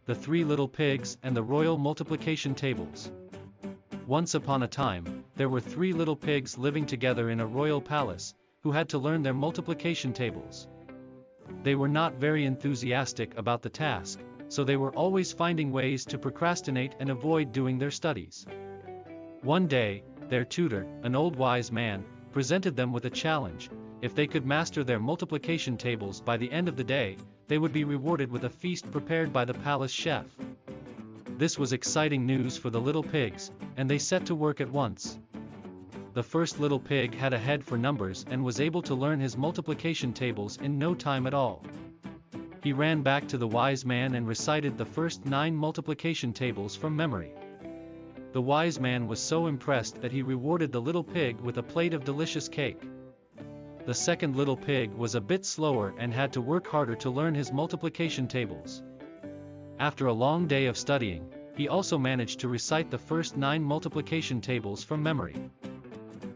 The Three Little Pigs and the Royal Multiplication Tables. Once upon a time, there were three little pigs living together in a royal palace, who had to learn their multiplication tables. They were not very enthusiastic about the task, so they were always finding ways to procrastinate and avoid doing their studies. One day, their tutor, an old wise man, presented them with a challenge. If they could master their multiplication tables by the end of the day, they would be rewarded with a feast prepared by the palace chef. This was exciting news for the little pigs, and they set to work at once. The first little pig had a head for numbers and was able to learn his multiplication tables in no time at all. He ran back to the wise man and recited the first 9 multiplication tables from memory. The wise man was so impressed that he rewarded the little pig with a plate of delicious cake. The second little pig was a bit slower and had to work harder to learn his multiplication tables. After a long day of studying, he also managed to recite the first 9 multiplication tables from memory.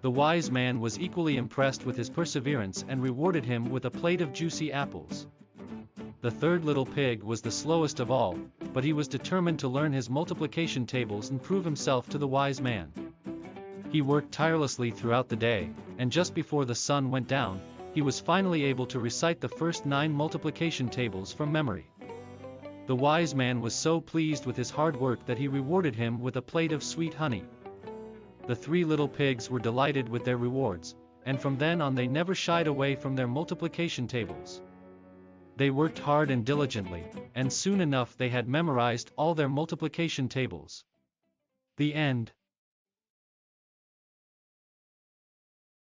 The wise man was equally impressed with his perseverance and rewarded him with a plate of juicy apples. The third little pig was the slowest of all, but he was determined to learn his multiplication tables and prove himself to the wise man. He worked tirelessly throughout the day, and just before the sun went down, he was finally able to recite the first 9 multiplication tables from memory. The wise man was so pleased with his hard work that he rewarded him with a plate of sweet honey. The three little pigs were delighted with their rewards, and from then on they never shied away from their multiplication tables. They worked hard and diligently, and soon enough they had memorized all their multiplication tables. The end.